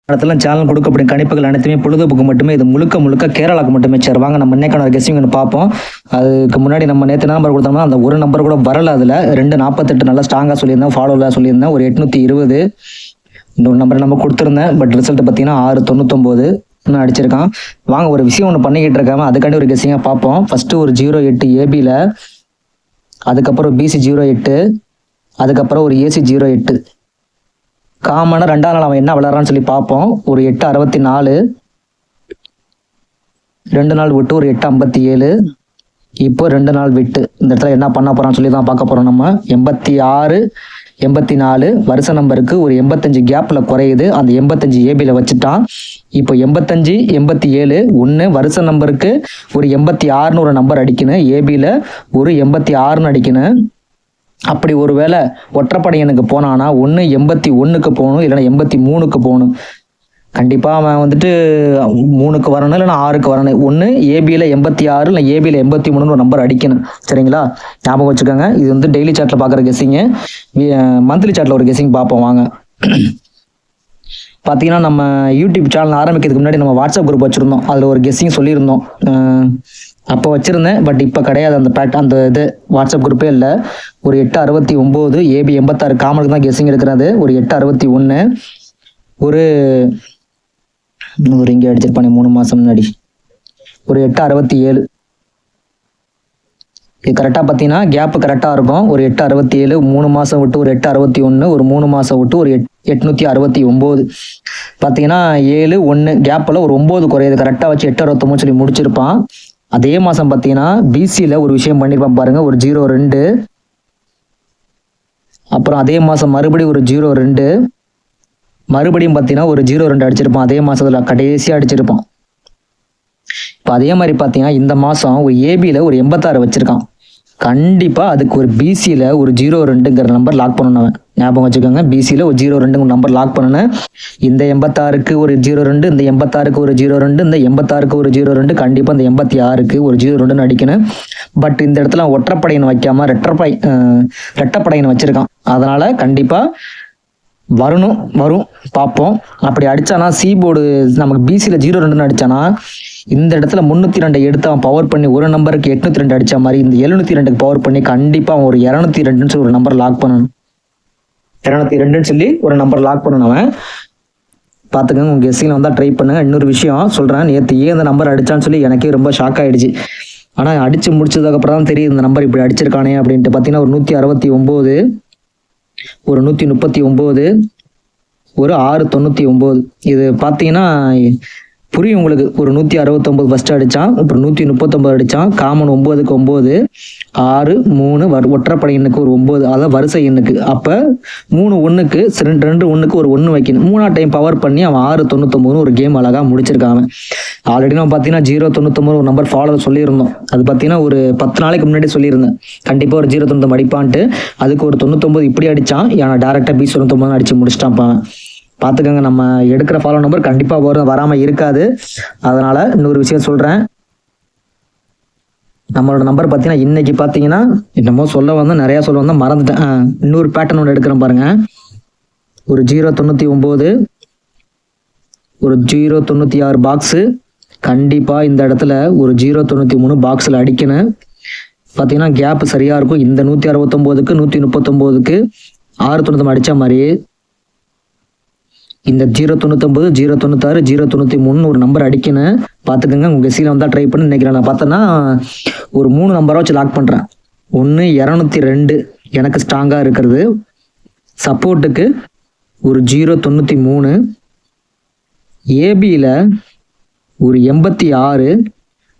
இடத்துல சேனல் கொடுக்கப்படும் கணிப்புகள் அனைத்துமே பொழுதுபோக்கு மட்டுமே. இது முழுக்க முழுக்க கேரளாவுக்கு மட்டுமே. சரி வாங்க நம்ம இன்னைக்கான கெஸ்ஸிங் பார்ப்போம். அதுக்கு முன்னாடி நம்ம நேற்று நம்பர் கொடுத்தோம்னா அந்த ஒரு நம்பர் கூட வரல. அதில் 248 நல்லா ஸ்ட்ராங்காக சொல்லியிருந்தேன், ஃபாலோவில் சொல்லியிருந்தேன். ஒரு 820 இன்னொரு நம்பர் நம்ம கொடுத்துருந்தேன். பட் ரிசல்ட் பார்த்தீங்கன்னா 699 இன்னும் அடிச்சிருக்கான். வாங்க ஒரு விஷயம் ஒன்று பண்ணிக்கிட்டு இருக்காம அதுக்காண்டி ஒரு கெஸ்ஸிங்காக பார்ப்போம். ஃபஸ்ட்டு ஒரு 08 ஏபியில், அதுக்கப்புறம் பிசி 08, அதுக்கப்புறம் ஒரு ஏசி 08. காமனாக ரெண்டாவது நாள் அவன் என்ன விளையாடுறான்னு சொல்லி பார்ப்போம். ஒரு 864, 2 நாள் விட்டு ஒரு 857, இப்போ 2 நாள் விட்டு இந்த இடத்துல என்ன பண்ண போறான்னு சொல்லி தான் பார்க்க போறோம். நம்ம 86, 84 வருஷ நம்பருக்கு ஒரு 85 கேப்ல குறையுது. அந்த 85 ஏபியில் வச்சுட்டான். இப்போ 85, 87 ஒன்று வருஷ நம்பருக்கு ஒரு 86ன்னு ஒரு நம்பர் அடிக்கணும். ஏபியில் ஒரு 86ன்னு அடிக்கணும். அப்படி ஒரு வேளை ஒற்றைப்படை எனக்கு போனானா ஒன்று 81க்கு போகணும், இல்லைன்னா 83க்கு போகணும். கண்டிப்பாக அவன் வந்துட்டு 3க்கு வரணும், இல்லைன்னா 6க்கு வரணும். ஒன்று ஏபியில் 86 இல்லை ஏபியில் 83ன்னு ஒரு நம்பர் அடிக்கணும். சரிங்களா, ஞாபகம் வச்சுக்கோங்க. இது வந்து டெய்லி சாட்டில் பார்க்குற கெஸ்ஸிங்கு. மந்த்லி சாட்டில் ஒரு கெஸ்ஸிங் பார்ப்போம் வாங்க. பார்த்தீங்கன்னா நம்ம யூடியூப் சேனல் ஆரம்பிக்கிறதுக்கு முன்னாடி நம்ம வாட்ஸ்அப் குரூப் வச்சுருந்தோம். அதில் ஒரு கெஸ்ஸிங் சொல்லியிருந்தோம். அப்போ வச்சுருந்தேன், பட் இப்போ கிடையாது. அந்த இது வாட்ஸ்அப் குரூப்பே இல்லை. ஒரு 869 ஏபி 86 காமனுக்கு தான் கெஸ்ஸிங் எடுக்கிறது. ஒரு 861 ஒரு இங்கே அடிச்சிருப்பானே 3 மாதம் முன்னாடி ஒரு 867. இது கரெக்டாக பார்த்தீங்கன்னா கேப்பு கரெக்டாக இருக்கும். ஒரு 867, 3 மாதம் விட்டு ஒரு 861, ஒரு 3 மாதம் விட்டு ஒரு 869. பார்த்தீங்கன்னா 7, 1 கேப்பில் ஒரு 9 குறையுது. கரெக்டாக வச்சு 863 சொல்லி முடிச்சிருப்பான். அதே மாதம் பார்த்தீங்கன்னா பிசியில் ஒரு விஷயம் பண்ணியிருப்பான் பாருங்க. ஒரு 02, அப்புறம் அதே மாதம் மறுபடியும் ஒரு 02, மறுபடியும் பார்த்தீங்கன்னா ஒரு 02 அடிச்சிருப்பான். அதே மாதத்தில் கடைசியாக அடிச்சிருப்பான். இப்போ அதே மாதிரி பார்த்தீங்கன்னா இந்த மாதம் ஒரு ஏபியில் ஒரு 86 வச்சிருக்கான். கண்டிப்பாக அதுக்கு ஒரு பிசியில் ஒரு 02ங்கிற நம்பர் லாக் பண்ணணும். ஞாபகம் வச்சுக்கோங்க, பிசியில் ஒரு 02ங்கிற நம்பர் லாக் பண்ணணும். இந்த 86க்கு ஒரு 02, இந்த 86க்கு ஒரு 02, இந்த 86க்கு ஒரு 02, கண்டிப்பாக இந்த 86க்கு ஒரு 02ன்னு அடிக்கணும். பட் இந்த இடத்துல ஒற்றைப்படையினை வைக்காம ரெட்டப்படையினை வச்சிருக்கான். அதனால கண்டிப்பாக வரும் பார்ப்போம். அப்படி அடித்தானா சி போர்டு நமக்கு பிசியில் 02ன்னு அடித்தானா இந்த இடத்துல 302 எடுத்து அவன் பவர் பண்ணி ஒரு நம்பருக்கு 802 அடித்த மாதிரி இந்த 702க்கு பவர் பண்ணி கண்டிப்பாக அவன் ஒரு 202ன்னு சொல்லி ஒரு நம்பர் லாக் பண்ணணும். 202ன்னு சொல்லி ஒரு நம்பர் லாக் பண்ணணும். அவன் பார்த்துக்கங்க, உங்கள் கெஸ்ஸிங்கில் வந்தால் ட்ரை பண்ணுங்க. இன்னொரு விஷயம் சொல்கிறேன், நேற்று ஏன் இந்த நம்பர் அடித்தான்னு சொல்லி எனக்கே ரொம்ப ஷாக் ஆகிடுச்சு. ஆனால் அடித்து முடிச்சதுக்கப்புறம் தான் தெரியுது இந்த நம்பர் இப்படி அடிச்சிருக்கானே அப்படின்ட்டு. பார்த்தீங்கன்னா ஒரு 169, ஒரு 139, ஒரு 699. இது பார்த்தீங்கன்னா புரியும் உங்களுக்கு. ஒரு 169 ஃபஸ்ட்டு அடித்தான், அப்புறம் 139 அடித்தான். காமன் 9க்கு 9, 6, 3 ஒற்றைப்படை எண்ணுக்கு ஒரு 9, அதான் வரிசை எண்ணுக்கு. அப்போ 3 1க்கு 2 1க்கு ஒரு 1 வைக்கணும். 3ஆம் டைம் பவர் பண்ணி அவன் 699 ஒரு கேம் அழகாக முடிச்சிருக்காங்க. ஆல்ரெடி நம்ம பார்த்தீங்கன்னா 099 ஒரு நம்பர் ஃபாலோ சொல்லியிருந்தோம். அது பார்த்தீங்கன்னா ஒரு 10 நாளைக்கு முன்னாடி சொல்லியிருந்தேன் கண்டிப்பாக ஒரு 099 அடிப்பான்ட்டு. அதுக்கு ஒரு 99 இப்படி அடித்தான். ஏன்னா டேரெக்டாக B99 அடித்து முடிச்சிட்டான்ப்பான். பார்த்துக்கோங்க, நம்ம எடுக்கிற ஃபாலோ நம்பர் கண்டிப்பாக வராமல் இருக்காது. அதனால் இன்னொரு விஷயம் சொல்கிறேன், நம்மளோட நம்பர் பார்த்தீங்கன்னா இன்னைக்கு பார்த்தீங்கன்னா என்னமோ நிறையா சொல்ல வந்தால் மறந்துட்டேன். இன்னொரு பேட்டர்ன் ஒன்று எடுக்கிறேன் பாருங்கள். ஒரு 099, ஒரு 096 பாக்ஸு. கண்டிப்பாக இந்த இடத்துல ஒரு 093 பாக்ஸில் அடிக்கணும். பார்த்தீங்கன்னா கேப் சரியாக இருக்கும். இந்த 169க்கு 139க்கு 699 அடித்த மாதிரி இந்த 099, 096, 093 ஒரு நம்பர் அடிக்கணும். பார்த்துக்கோங்க, உங்கள் கெஸ்ஸில் வந்தால் ட்ரை பண்ணி நினைக்கிறேன். நான் பார்த்தேன்னா ஒரு 3 நம்பராக வச்சு லாக் பண்ணுறேன். 1 202 எனக்கு ஸ்ட்ராங்காக இருக்கிறது. சப்போர்ட்டுக்கு ஒரு 093, ஏபியில் ஒரு 86,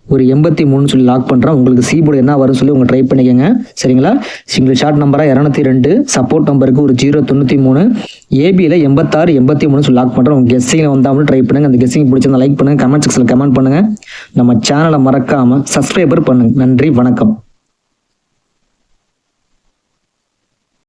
ஒரு 83 சொல்லி லாக் பண்ணுறேன். உங்களுக்கு சி போர்டு என்ன வரும்னு சொல்லி உங்கள் ட்ரை பண்ணிக்கோங்க. சரிங்களா, சிங்கிள் ஷார்ட் நம்பராக 202, சப்போர்ட் நம்பருக்கு ஒரு 093, ஏபியில் 86, 83 சொல்லி லாக் பண்ணுறேன். உங்கள் கெஸ்ஸிங்கில் வந்தாலும் ட்ரை பண்ணுங்கள். அந்த கெஸ்ஸிங் பிடிச்சிருந்தா லைக் பண்ணுங்கள், கமெண்ட் செக்ஷனில் கமெண்ட் பண்ணுங்கள். நம்ம சேனலை மறக்காமல் சப்ஸ்கிரைபர் பண்ணுங்கள். நன்றி, வணக்கம்.